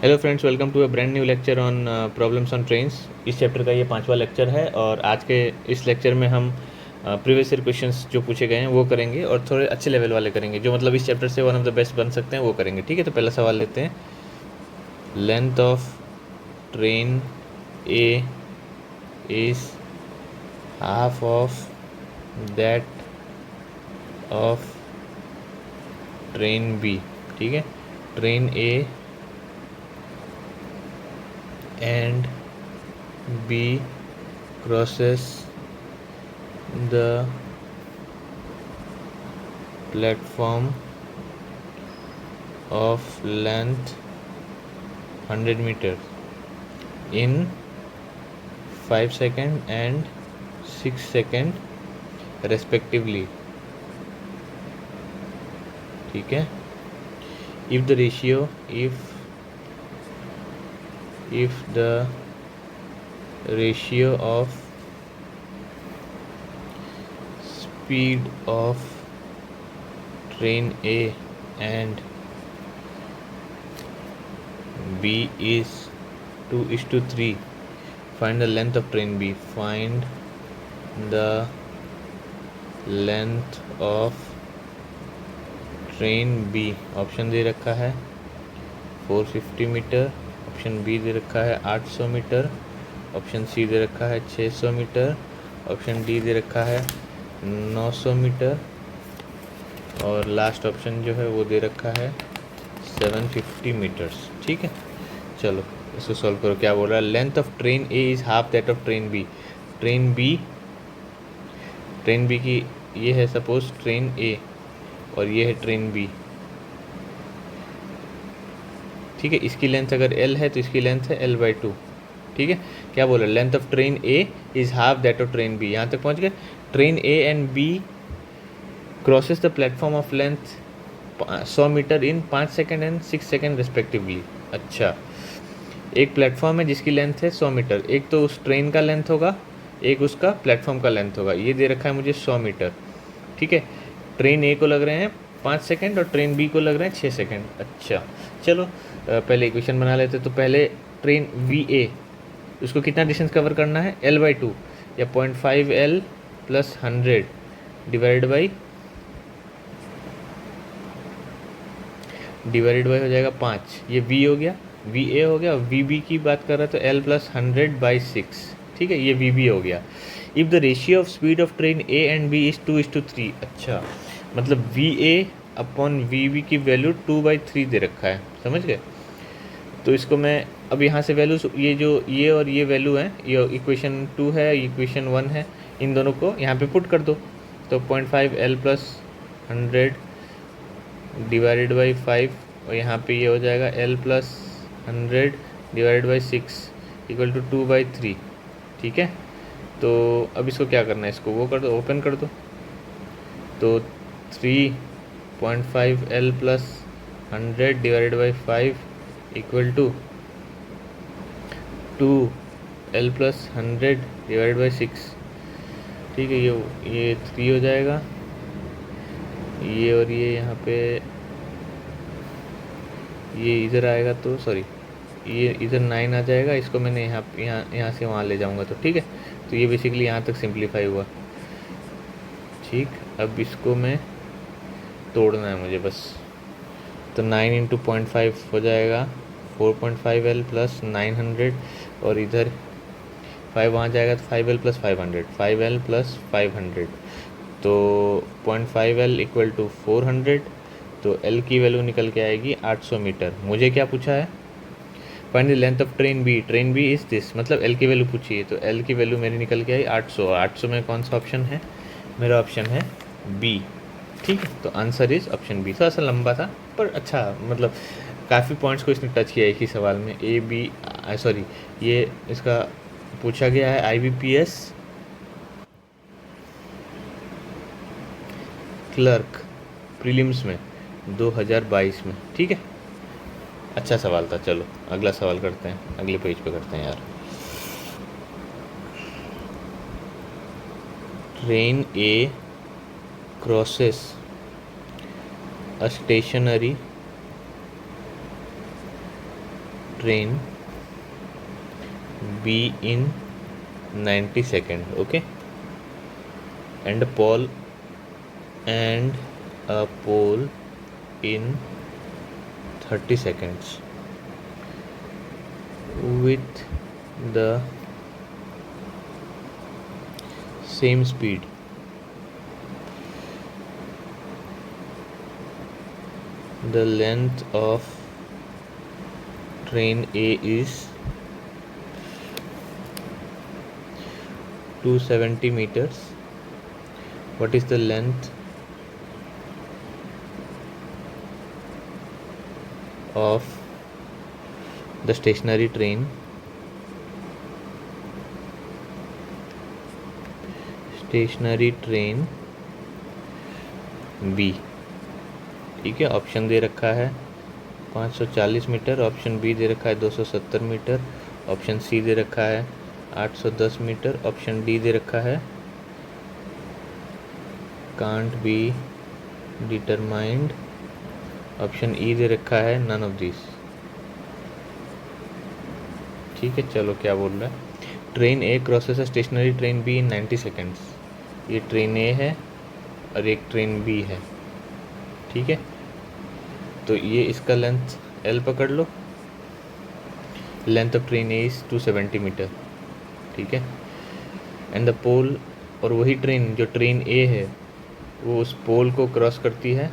Hello friends, welcome to a brand new lecture on problems on trains. इस chapter का ये 5वां lecture है और आज के इस लेक्चर में हम प्रीवियस ईयर क्वेश्चंस जो पूछे गए हैं वो करेंगे और थोड़े अच्छे लेवल वाले करेंगे, जो मतलब इस चैप्टर से वन ऑफ द बेस्ट बन सकते हैं वो करेंगे। ठीक है, तो पहला सवाल लेते हैं। Length of train A is half of that of train B. ठीक है, train A and B crosses the platform of length 100 meters in 5 seconds and 6 seconds respectively. ठीक है, if the ratio of speed of train A and B is 2:3, find the length of train B. Find the length of train B. Option दे रखा है 450 metre, option B दे रखा है 800 metre, option C दे रखा है 600 मीटर, ऑप्शन डी दे रखा है 900 मीटर और लास्ट ऑप्शन जो है वो दे रखा है 750 मीटर्स। ठीक है, चलो इसको सॉल्व करो। क्या बोल रहा है? Length of train A is half that of train B. Train B की ये है सपोज ट्रेन ए और ये है ट्रेन बी। ठीक है, इसकी लेंथ अगर एल है तो इसकी लेंथ है l/2। ठीक है, क्या बोला? Length of train A is half that of train B. यहाँ तक पहुँच गए। Train A and B crosses the platform of length 100 metre in 5 second and 6 second respectively. अच्छा, एक प्लेटफॉर्म है जिसकी लेंथ है 100 मीटर, एक तो उस ट्रेन का लेंथ होगा, एक उसका प्लेटफॉर्म का लेंथ होगा। ये दे रखा है मुझे 100 मीटर। ठीक है, ट्रेन ए को लग रहे हैं 5 सेकेंड और ट्रेन बी को लग रहे हैं 6 सेकेंड। अच्छा चलो पहले इक्वेशन बना लेते। तो पहले ट्रेन वी ए, उसको कितना डिस्टेंस कवर करना है? l/2 या 0.5l + 100 डिवाइडेड बाई हो जाएगा 5। ये v हो गया, वी ए हो गया। वी बी की बात कर रहा है तो l + 100/6। ठीक है, ये वी बी हो गया। If the ratio of speed of train A and B is 2:3। अच्छा, मतलब V A upon V B की वैल्यू 2/3 दे रखा है। समझ गए? तो इसको मैं अब यहाँ से वैल्यूज, ये जो ये और ये वैल्यू है, ये इक्वेशन 2 है, इक्वेशन 1 है, इन दोनों को यहाँ पे पुट कर दो। तो 0.5l + 100 डिवाइडेड बाई 5 और यहाँ पे ये हो जाएगा l + 100 divided by 6 equal to 2/3। ठीक है, तो अब इसको क्या करना है? इसको वो कर दो, ओपन कर दो। तो 3.5l + 100 divided by 5 equal to 2l + 100 divided by 6। ठीक है, ये 3 हो जाएगा, ये और ये यहाँ पे ये इधर आएगा तो सॉरी, ये इधर 9 आ जाएगा। इसको मैंने यहाँ से वहाँ ले जाऊँगा तो ठीक है। तो ये बेसिकली यहाँ तक सिंप्लीफाई हुआ। ठीक, अब इसको मैं तोड़ना है मुझे बस। तो 9 × 0.5 हो जाएगा 4.5l + 900 और इधर 5 वहाँ जाएगा तो 5l + 500, 5l + 500। तो 0.5l इक्वल टू 400। तो l की वैल्यू निकल के आएगी 800 मीटर। मुझे क्या पूछा है? Find the length of train B. Train B is this, मतलब l की वैल्यू पूछी है। तो l की वैल्यू मेरी निकल के आई 800। 800 में कौन सा ऑप्शन है? मेरा ऑप्शन है बी। ठीक है, तो आंसर इज़ ऑप्शन बी। थोड़ा सा लंबा था पर अच्छा, मतलब काफ़ी पॉइंट्स को इसने टच किया एक ही सवाल में। ए बी सॉरी, ये इसका पूछा गया है IBPS क्लर्क प्रीलिम्स में 2022 में। ठीक है, अच्छा सवाल था। चलो अगला सवाल करते हैं, अगले पेज पे करते हैं यार। Train A crosses a stationary train B in 90 seconds, okay, and a pole in 30 seconds with the same speed. The length of train A is 270 meters. What is the length of the stationary train B? ठीक है, option दे रखा है 540 metre, option B दे रखा है 270 metre, option C दे रखा है 810 मीटर, ऑप्शन डी दे रखा है can't be determined, option E दे रखा है नन ऑफ दिस। ठीक है, चलो क्या बोल रहा है। Train A crosses a stationary train B in 90 seconds. ये ट्रेन ए है और एक ट्रेन बी है, ठीक है। तो ये इसका लेंथ एल पकड़ लो, length of train A is 270 metre, ठीक है। एंड द पोल, और वही ट्रेन जो ट्रेन ए है वो उस पोल को क्रॉस करती है,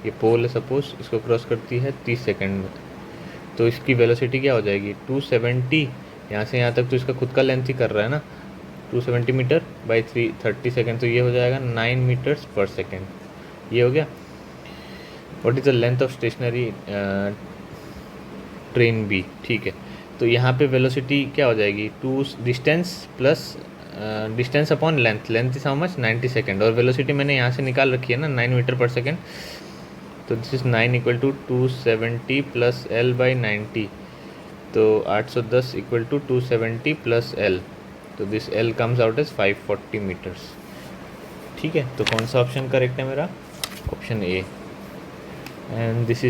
ये पोल है सपोज, इसको क्रॉस करती है 30 सेकंड में। तो इसकी वेलोसिटी क्या हो जाएगी 270, यहाँ से यहाँ तक तो इसका खुद का लेंथ ही कर रहा है ना, 270 मीटर बाई 30 सेकेंड, तो ये हो जाएगा 9 मीटर्स पर सेकेंड। ये हो गया। What is the length of stationary train B, ठीक है। तो यहाँ पे वेलोसिटी क्या हो जाएगी, to distance plus distance upon length, length is how much 90 second, और वेलोसिटी मैंने यहाँ से निकाल रखी है ना 9 मीटर पर सेकेंड, तो this is 9 equal to 270 plus L by 90, तो 810 इक्वल टू 270 प्लस एल, तो this L comes out as 540 metres. ठीक है, तो कौन सा ऑप्शन करेक्ट है मेरा, option A. And this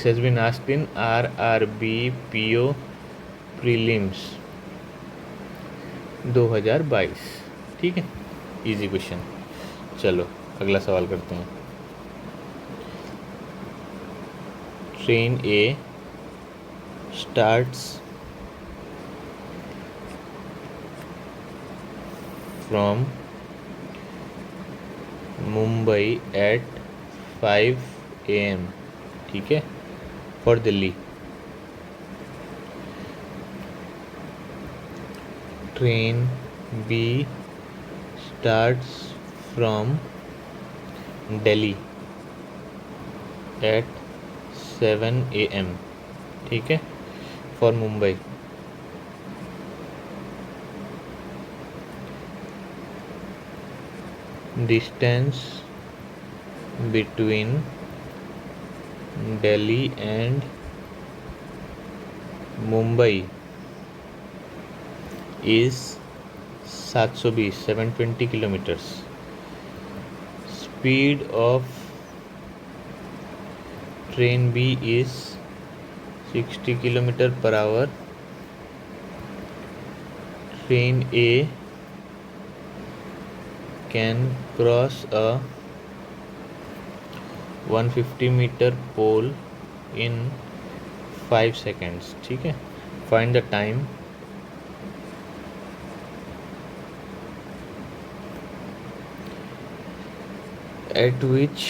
has been asked in RRB PO prelims 2022। ठीक है, इजी क्वेश्चन। चलो अगला सवाल करते हैं। Train A starts from Mumbai at 5 AM, ठीक है, for Delhi. Train B starts from Delhi at 7 AM, ठीक है, for Mumbai. Distance between Delhi and Mumbai is 720 kilometres. Speed of train B is 60 kilometre per hour. Train A can cross a 150 metre pole in 5 seconds, ठीक है। Find the time at which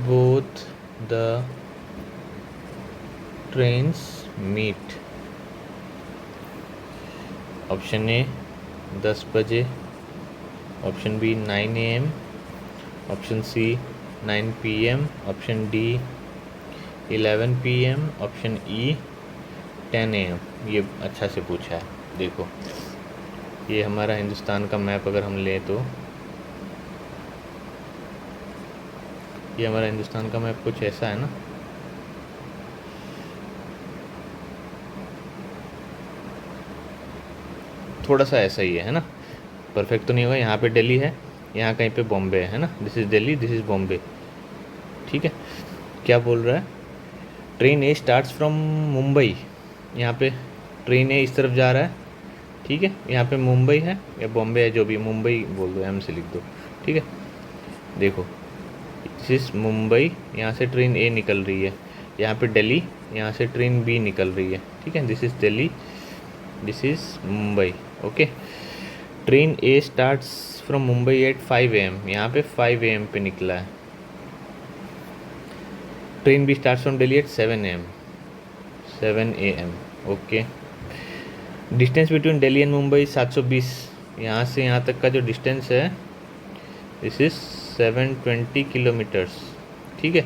both the trains meet। Option A 10 बजे, option B 9 AM, option C 9 PM, option D 11 PM, option E 10 AM। ये अच्छा से पूछा है। देखो ये हमारा हिंदुस्तान का मैप अगर हम लें तो ये हमारा हिंदुस्तान का मैप कुछ ऐसा है ना, थोड़ा सा ऐसा ही है ना, परफेक्ट तो नहीं होगा। यहाँ पे दिल्ली है, यहाँ कहीं पे बॉम्बे है ना, this is Delhi, this is Bombay, ठीक है। क्या बोल रहा है, train A starts from Mumbai यहाँ पे ट्रेन है, इस तरफ जा रहा है, ठीक है। यहाँ पे मुंबई है या बॉम्बे है, जो भी, मुंबई बोल दो, एम से लिख दो, ठीक है। देखो दिस इज मुंबई, यहाँ से ट्रेन ए निकल रही है। यहाँ पे दिल्ली, यहाँ से ट्रेन बी निकल रही है, ठीक है। This is Delhi, this is Mumbai, okay. Train A starts from Mumbai at 5 AM, यहाँ पे 5 AM पे निकला है। Train B starts from Delhi at 7 AM, 7 AM, okay. Distance between Delhi and Mumbai 720, यहाँ से यहाँ तक का जो डिस्टेंस है दिस इज 720 किलोमीटर्स, ठीक है।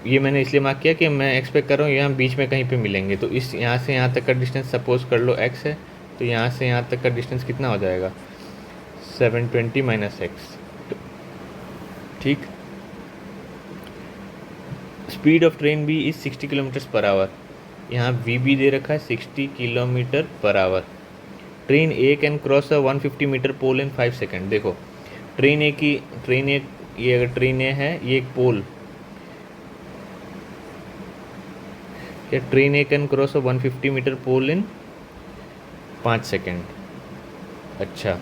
ये मैंने इसलिए मार्क किया कि मैं एक्सपेक्ट कर रहा हूँ यहाँ बीच में कहीं पे मिलेंगे। तो इस यहाँ से यहाँ तक का डिस्टेंस सपोज कर लो x है, तो यहाँ से यहाँ तक का डिस्टेंस कितना हो जाएगा, 720 माइनस x, ठीक। Speed of train B is 60 kilometres per hour, यहाँ वी बी दे रखा है 60 kilometre per hour. Train A can cross a 150 metre pole in 5 second. देखो ट्रेन ए, ये अगर ट्रेन ए है, ये एक pole, train A can cross a 150 metre pole in 5 second. अच्छा,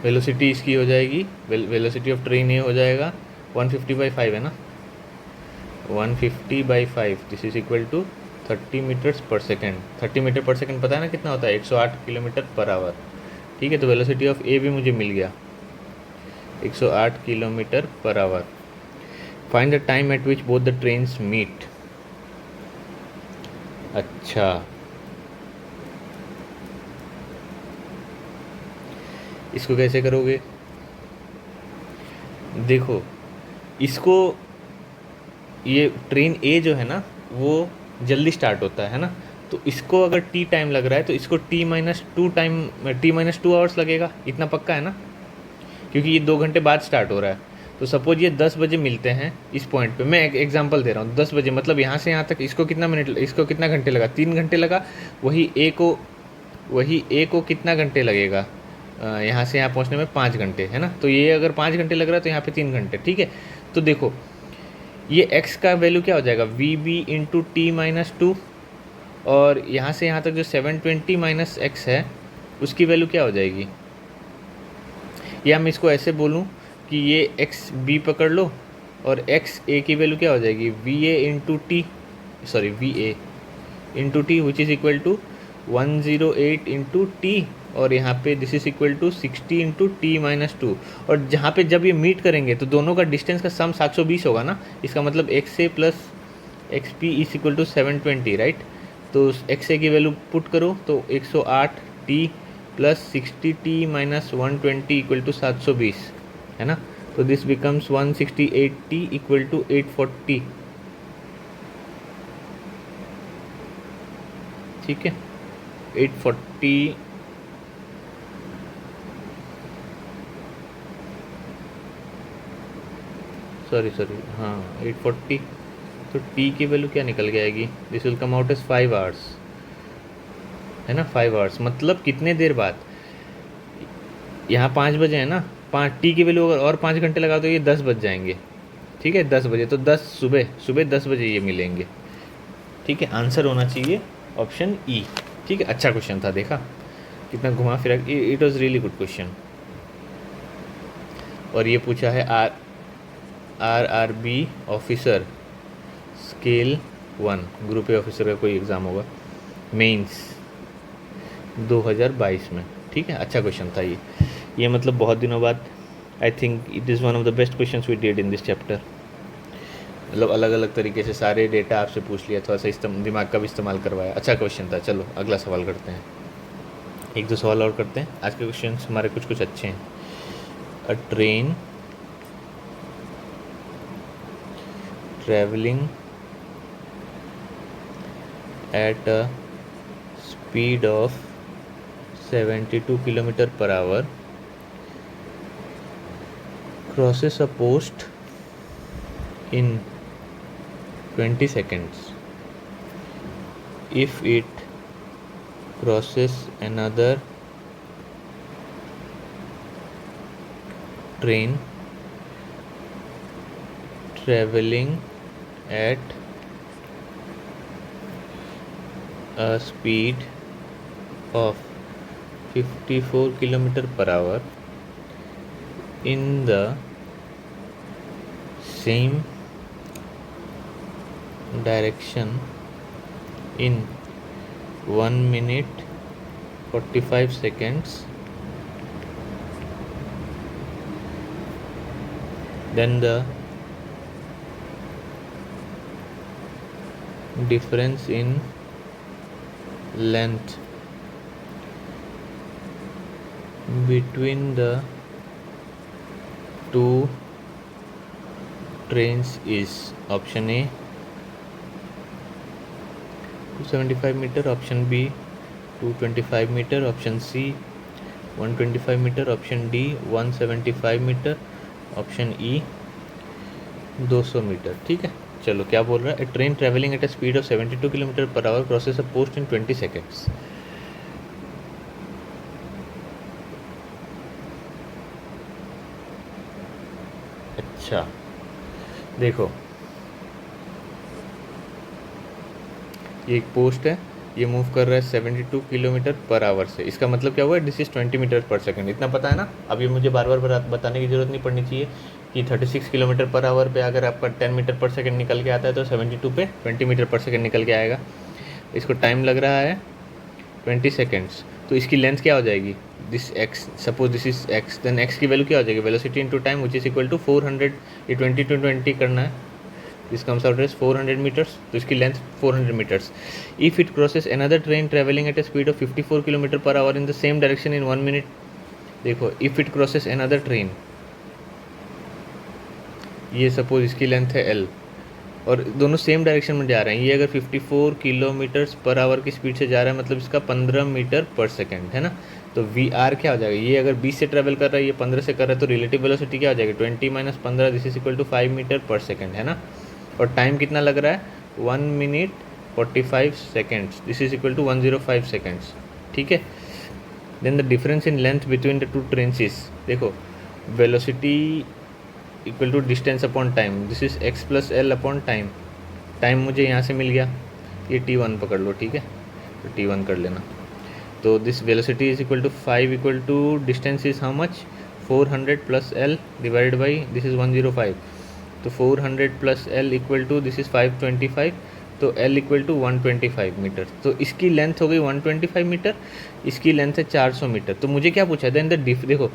वेलोसिटी इसकी हो जाएगी, वेलोसिटी ऑफ ट्रेन ए हो जाएगा 150/5 है ना, 150/5, this is equal to 30 metres per second. 30 metre per second पता है ना कितना होता है, 108 किलोमीटर पर आवर, ठीक है। तो वेलोसिटी ऑफ ए भी मुझे मिल गया 108 kilometre per hour. Find the time at which both the trains meet. अच्छा, इसको कैसे करोगे, देखो इसको, ये ट्रेन ए जो है ना वो जल्दी स्टार्ट होता है ना, तो इसको अगर टी टाइम लग रहा है तो इसको T-2 आवर्स लगेगा, इतना पक्का है ना, क्योंकि ये 2 घंटे बाद स्टार्ट हो रहा है। तो सपोज ये 10 बजे मिलते हैं इस पॉइंट पे, मैं एक एग्जांपल दे रहा हूँ, 10 बजे मतलब यहाँ से यहाँ तक इसको कितना घंटे लगा, 3 घंटे लगा। वही ए को कितना घंटे लगेगा, यहाँ से यहाँ पहुँचने में 5 घंटे है ना। तो ये अगर 5 घंटे लग रहा है तो यहाँ पे 3 घंटे, ठीक है। तो देखो ये x का वैल्यू क्या हो जाएगा, वी बी इंटू T-2, और यहाँ से यहाँ तक जो 720 माइनस एक्स है उसकी वैल्यू क्या हो जाएगी, या मैं इसको ऐसे बोलूँ कि ये एक्स बी पकड़ लो और एक्स ए की वैल्यू क्या हो जाएगी, V A into T, sorry V A into T, which is equal to 108 into T, और यहाँ पे this is equal to 60 into T-2। और जहाँ पे जब ये मीट करेंगे तो दोनों का डिस्टेंस का सम 720 होगा ना, इसका मतलब X A plus X P is equal to 720, right. तो एक्स ए की वैल्यू पुट करो तो 108 T plus 60 T-120 equal to 720 है ना। तो this becomes 168 T equal to 840, ठीक है। 840, सॉरी हाँ 840, तो टी की वैल्यू क्या निकल के आएगी, this will come out as 5 hours, है ना। 5 आवर्स मतलब कितने देर बाद, यहाँ 5 बजे है ना, 5 टी की वैल्यू अगर और 5 घंटे लगा तो ये 10 बज जाएंगे, ठीक है। 10 बजे तो 10 सुबह 10 बजे ये मिलेंगे, ठीक है। आंसर होना चाहिए ऑप्शन ई, ठीक है। अच्छा क्वेश्चन था, देखा कितना घुमा फिरा, it was really good question. और ये पूछा है RRB officer scale 1, group A officer का कोई एग्ज़ाम होगा, मेंस 2022 में, ठीक है। अच्छा क्वेश्चन था ये मतलब बहुत दिनों बाद, I think it is one of the best questions we did in this chapter. मतलब अलग अलग तरीके से सारे डेटा आपसे पूछ लिया, थोड़ा सा दिमाग का भी इस्तेमाल करवाया, अच्छा क्वेश्चन था। चलो अगला सवाल करते हैं, 1-2 सवाल और करते हैं। आज के क्वेश्चन हमारे कुछ अच्छे हैं। अ train travelling at a speed of 72 kilometre per our crosses a post in 20 seconds if it crosses another train traveling at a speed of 54 kilometer per hour in the same direction in 1 minute 45 seconds, then the difference in length between the two trains is option A 275 meter, option B 225 meter, option C 125 meter, option D 175 metre, option E 200 metre. ठीक है, चलो क्या बोल रहा है, a train travelling at a speed of 72 kilometre per hour crosses a post in 20 seconds. अच्छा देखो, ये एक पोस्ट है, ये मूव कर रहा है 72 किलोमीटर पर आवर से। इसका मतलब क्या हुआ, this is 20 metre per second. इतना पता है ना, अब ये मुझे बार बार बताने की ज़रूरत नहीं पड़नी चाहिए कि 36 किलोमीटर पर आवर पे अगर आपका 10 मीटर पर सेकंड निकल के आता है तो 72 पे 20 मीटर पर सेकंड निकल के आएगा। इसको टाइम लग रहा है 20 सेकेंड्स, तो इसकी लेंथ क्या हो जाएगी, this x, suppose this is x, then x की वैल्यू क्या हो जाएगी, velocity into time which is equal to 400। ये 20 to 20 करना है, this comes out as 400 metres, तो इसकी length 400 metres. If it crosses another train travelling at a speed of 54 kilometre per hour in the same direction in 1 minute. देखो, if it crosses another train, ये suppose इसकी length है L और दोनों same direction में जा रहे हैं। ये अगर 54 किलोमीटर्स पर आवर की स्पीड से जा रहा है, मतलब इसका 15 मीटर पर सेकंड है ना। तो वी आर क्या हो जाएगा, ये अगर 20 से ट्रैवल कर रहा है, ये 15 से कर रहा है, तो रिलेटिव वेलोसिटी क्या हो जाएगी, 20 minus 15, this is equal to 5 metre per second है ना। और टाइम कितना लग रहा है, 1 minute 45 seconds, this is equal to 105 seconds. ठीक है, then the difference in length between the two trains is, देखो velocity equal to distance upon time, this is x plus L upon time. Time मुझे यहाँ से मिल गया, ये T1 पकड़ लो, ठीक है, तो T1 कर लेना। तो this velocity is equal to 5 equal to distance is how much, 400 plus L divide by this is 105, तो 400 plus L equal to this is 525, तो एल इक्वल टू 125 मीटर। तो इसकी लेंथ हो गई 125 मीटर, इसकी लेंथ है 400 मीटर। तो मुझे क्या पूछा है, देन द देखो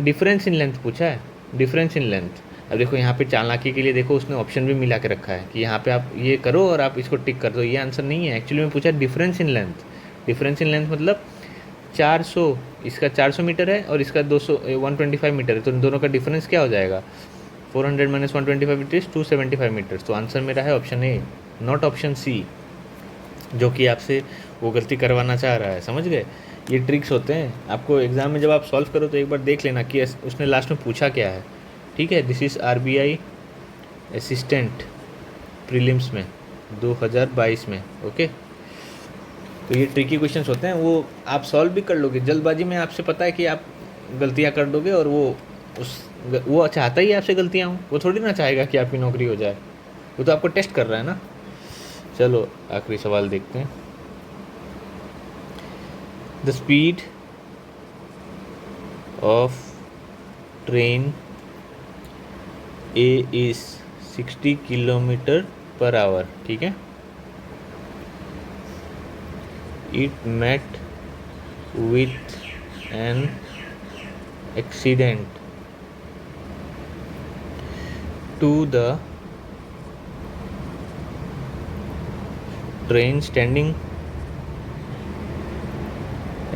डिफरेंस इन लेंथ पूछा है, डिफरेंस इन लेंथ। अब देखो यहाँ पे चालाकी के लिए देखो उसने ऑप्शन भी मिला के रखा है कि यहाँ पे आप ये करो और आप इसको टिक कर दो, ये आंसर नहीं है। एक्चुअली में पूछा difference in length, difference in length मतलब 400, इसका 400 मीटर है और इसका 125 मीटर है, तो दोनों का डिफरेंस क्या हो जाएगा, 400 माइनस 125 मीटर इज 275 मीटर्स। तो आंसर मेरा है option A, not option C, जो कि आपसे वो गलती करवाना चाह रहा है। समझ गए, ये ट्रिक्स होते हैं, आपको एग्ज़ाम में जब आप सॉल्व करो तो एक बार देख लेना कि उसने लास्ट में पूछा क्या है। ठीक है, this is RBI assistant prelims में 2022 में। ओके, तो ये ट्रिकी क्वेश्चंस होते हैं, वो आप सॉल्व भी कर लोगे, जल्दबाजी में आपसे पता है कि आप गलतियाँ कर दोगे, और वो चाहता ही आपसे गलतियाँ हों, वो थोड़ी ना चाहेगा कि आपकी नौकरी हो जाए, वो तो आपको टेस्ट कर रहा है ना। चलो आखिरी सवाल देखते हैं। The speed of train A is 60 kilometre per hour. ठीक है, it met with an accident to the train standing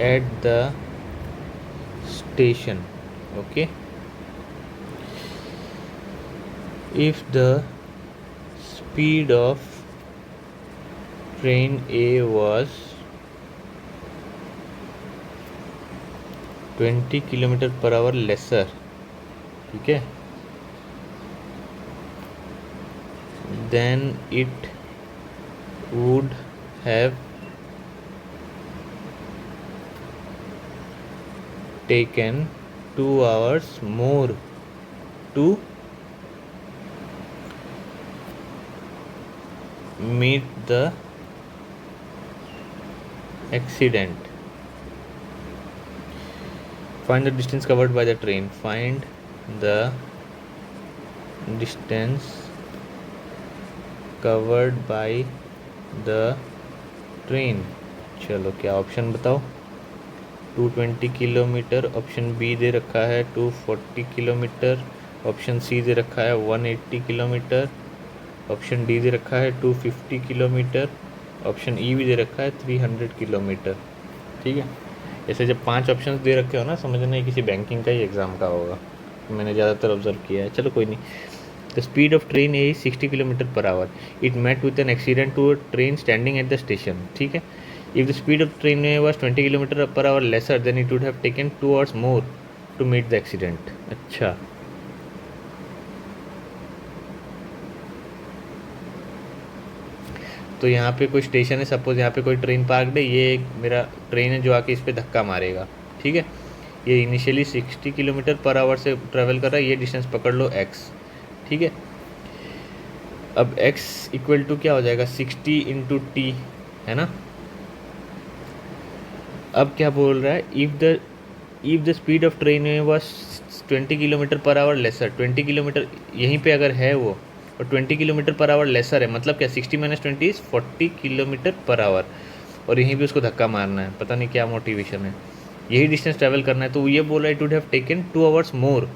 at the station. Okay, if the speed of train A was 20 kilometre per hour lesser, ठीक है, then it would have taken 2 hours more to meet the accident, find the distance covered by the train, find the distance covered by the train. चलो क्या option बताओ। 220 kilometre, option B दे रखा है 240 kilometre, option C दे रखा है 180 kilometre, option D दे रखा है 250 किलोमीटर, ऑप्शन ई भी दे रखा है 300 किलोमीटर। ठीक है, ऐसे जब 5 ऑप्शन दे रखे हो ना, समझना ये किसी बैंकिंग का ही एग्ज़ाम का होगा, मैंने ज़्यादातर ऑब्जर्व किया है। चलो कोई नहीं। The speed of train is 60 kilometre per our, it met with an accident to a train standing at the station। ठीक है, if the speed of train was 20 kilometre per our lesser then it would have taken 2 hours more to meet the accident। अच्छा, तो यहाँ पे कोई station है, suppose यहाँ पे कोई ट्रेन पार्कड है, ये एक मेरा ट्रेन है जो आके इस पर धक्का मारेगा। ठीक है, ये इनिशियली 60 किलोमीटर पर आवर से ट्रैवल कर रहा है, ये डिस्टेंस पकड़ लो x। ठीक है, अब x इक्वल टू क्या हो जाएगा 60 इंटू टी, है ना। अब क्या बोल रहा है, if the speed of train was 20 kilometre per hour lesser, 20 kilometre यहीं पे अगर है वो, और 20 किलोमीटर पर आवर लेसर है, मतलब क्या 60 minus 20 is 40 kilometre per our, और यहीं पे उसको धक्का मारना है, पता नहीं क्या मोटिवेशन है, यही डिस्टेंस ट्रैवल करना है। तो ये बोल रहा है it would have taken 2 hours मोर,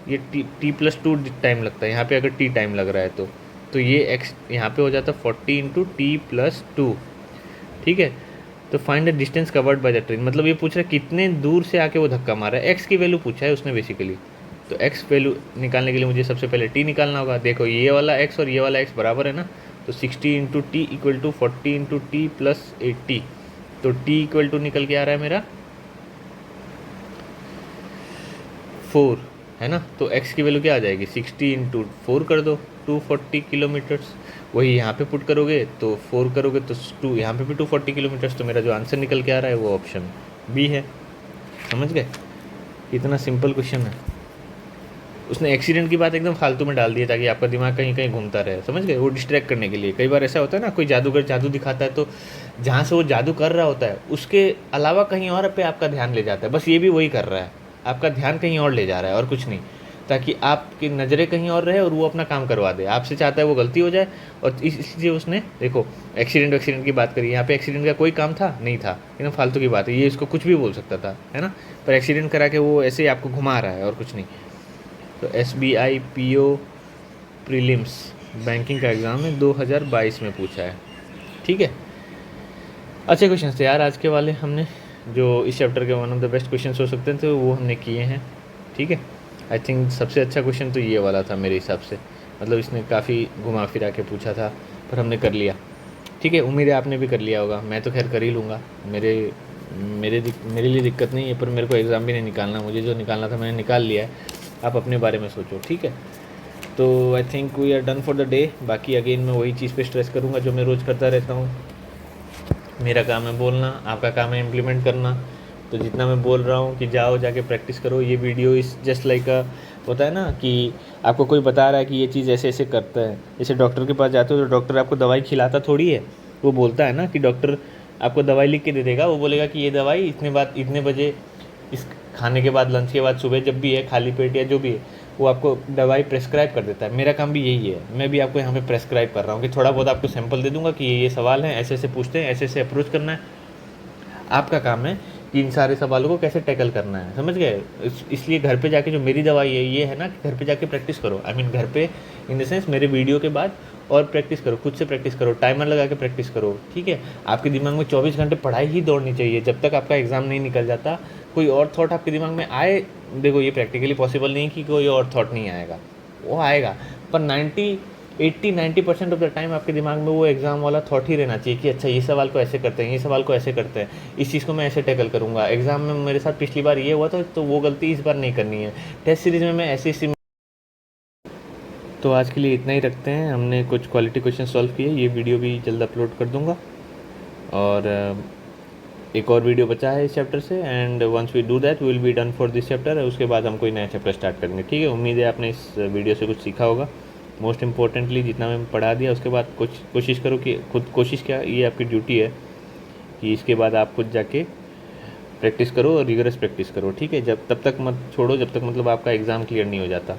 ये t+2 टाइम लगता है, यहाँ पे अगर t टाइम लग रहा है तो ये x यहाँ पे हो जाता है 40 इंटू t+2। ठीक है, तो find the distance covered by the train, मतलब ये पूछ रहा है कितने दूर से आके वो धक्का मारा है, x की वैल्यू पूछा है उसने बेसिकली। तो x वैल्यू निकालने के लिए मुझे सबसे पहले t निकालना होगा। देखो ये वाला x और ये वाला x बराबर है ना, तो 60 into T equal to 40 into t+80, तो t इक्वल टू निकल के आ रहा है मेरा 4, है ना। तो x की वैल्यू क्या आ जाएगी 60 इंटू 4 कर दो 240 किलोमीटर्स, वही यहाँ पे पुट करोगे तो 4 करोगे तो 2, यहाँ पे भी 240 किलोमीटर्स, तो मेरा जो आंसर निकल के आ रहा है वो ऑप्शन बी है। समझ गए, इतना सिंपल क्वेश्चन है। उसने एक्सीडेंट की बात एकदम फालतू में डाल दी ताकि आपका दिमाग कहीं कहीं घूमता रहे, समझ गए, वो डिस्ट्रैक्ट करने के लिए। कई बार ऐसा होता है ना, कोई जादूगर जादू दिखाता है तो जहाँ से वो जादू कर रहा होता है उसके अलावा कहीं और पे आपका ध्यान ले जाता है, बस ये भी वही कर रहा है, आपका ध्यान कहीं और ले जा रहा है और कुछ नहीं, ताकि आपकी नज़रें कहीं और रहे और वो अपना काम करवा दे। आपसे चाहता है वो गलती हो जाए, और इसलिए उसने देखो एक्सीडेंट की बात करी, यहाँ पे एक्सीडेंट का कोई काम था नहीं था, एकदम फालतू की बात है, ये इसको कुछ भी बोल सकता था, है ना, पर एक्सीडेंट करा के वो ऐसे ही आपको घुमा रहा है और कुछ नहीं। तो SBI PO प्रीलिम्स बैंकिंग का एग्ज़ाम है 2022 में पूछा है। ठीक है, अच्छे क्वेश्चन थे यार आज के वाले, हमने जो इस चैप्टर के one of the best question हो सकते थे वो हमने किए हैं। ठीक है, आई थिंक सबसे अच्छा क्वेश्चन तो ये वाला था मेरे हिसाब से, मतलब इसने काफ़ी घुमा फिरा के पूछा था पर हमने कर लिया। ठीक है, उम्मीद है आपने भी कर लिया होगा, मैं तो खैर कर ही लूँगा, मेरे लिए दिक्कत नहीं है, पर मेरे को एग्ज़ाम भी नहीं निकालना, मुझे जो निकालना था मैंने निकाल लिया है, आप अपने बारे में सोचो। ठीक है, तो I think we are done for the day. बाकी अगेन मैं वही चीज़ पे स्ट्रेस करूँगा जो मैं रोज़ करता रहता हूँ, मेरा काम है बोलना, आपका काम है इम्प्लीमेंट करना। तो जितना मैं बोल रहा हूँ कि जाओ जाके प्रैक्टिस करो, ये वीडियो इस जस्ट लाइक होता है ना कि आपको कोई बता रहा है कि ये चीज़ ऐसे ऐसे करता है, जैसे डॉक्टर के पास जाते हो तो डॉक्टर आपको दवाई खिलाता थोड़ी है, वो बोलता है ना कि डॉक्टर आपको दवाई लिख के दे देगा, वो बोलेगा कि ये दवाई इतने बजे, इस खाने के बाद, लंच के बाद, सुबह जब भी है, खाली पेट या जो भी है, वो आपको दवाई प्रेस्क्राइब कर देता है। मेरा काम भी यही है, मैं भी आपको यहाँ पे प्रेस्क्राइब कर रहा हूँ कि थोड़ा बहुत आपको सैंपल दे दूंगा कि ये सवाल हैं, ऐसे ऐसे पूछते हैं, ऐसे ऐसे अप्रोच करना है। आपका काम है कि इन सारे सवालों को कैसे टैकल करना है, समझ गए। इसलिए घर पे जाके जो मेरी दवाई है ये है ना कि घर पे जाके प्रैक्टिस करो, आई मीन घर पे इन द सेंस मेरे वीडियो के बाद, और प्रैक्टिस करो, खुद से प्रैक्टिस करो, टाइमर लगा के प्रैक्टिस करो। ठीक है, आपके दिमाग में 24 घंटे पढ़ाई ही दौड़नी चाहिए जब तक आपका एग्ज़ाम नहीं निकल जाता, कोई और थॉट आपके दिमाग में आए। देखो ये प्रैक्टिकली पॉसिबल नहीं कि कोई और थॉट नहीं आएगा, वो आएगा, पर 80-90% ऑफ द टाइम आपके दिमाग में वो एग्ज़ाम वाला थॉट ही रहना चाहिए कि अच्छा ये सवाल को ऐसे करते हैं, ये सवाल को ऐसे करते हैं, इस चीज़ को मैं ऐसे टैकल करूँगा, एग्ज़ाम में मेरे साथ पिछली बार ये हुआ था तो वो गलती इस बार नहीं करनी है, टेस्ट सीरीज़ में मैं ऐसी। तो आज के लिए इतना ही रखते हैं, हमने कुछ क्वालिटी क्वेश्चन सॉल्व किए, ये वीडियो भी जल्द अपलोड कर दूँगा, और एक और वीडियो बचा है इस चैप्टर से, and once we do that we will be done for this chapter, उसके बाद हम कोई नया चैप्टर स्टार्ट करेंगे। ठीक है, उम्मीद है आपने इस वीडियो से कुछ सीखा होगा। मोस्ट इम्पोर्टेंटली जितना मैं पढ़ा दिया उसके बाद कुछ कोशिश करो कि खुद कोशिश, क्या ये आपकी ड्यूटी है कि इसके बाद आप खुद जाके प्रैक्टिस करो और रिगरस प्रैक्टिस करो, ठीक है। जब तब तक मत छोड़ो जब तक मतलब आपका एग्ज़ाम क्लियर नहीं हो जाता।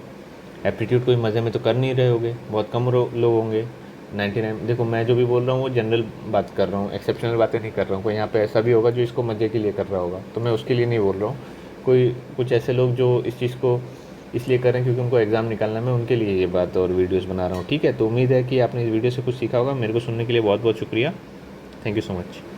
एप्टीट्यूड कोई मज़े में तो कर नहीं रहे होगे, बहुत कम लोग होंगे। 99, देखो मैं जो भी बोल रहा हूँ वो जनरल बात कर रहा हूँ, एक्सेप्शनल बातें नहीं कर रहा हूँ। कोई यहाँ पे ऐसा भी होगा जो इसको मज़े के लिए कर रहा होगा, तो मैं उसके लिए नहीं बोल रहा हूँ। कोई कुछ ऐसे लोग जो इस चीज़ को इसलिए कर रहे हैं क्योंकि उनको एग्ज़ाम निकालना है, मैं उनके लिए ये बात और वीडियोज़ बना रहा हूँ, ठीक है। तो उम्मीद है कि आपने इस वीडियो से कुछ सीखा होगा। मेरे को सुनने के लिए बहुत बहुत शुक्रिया। Thank you so much.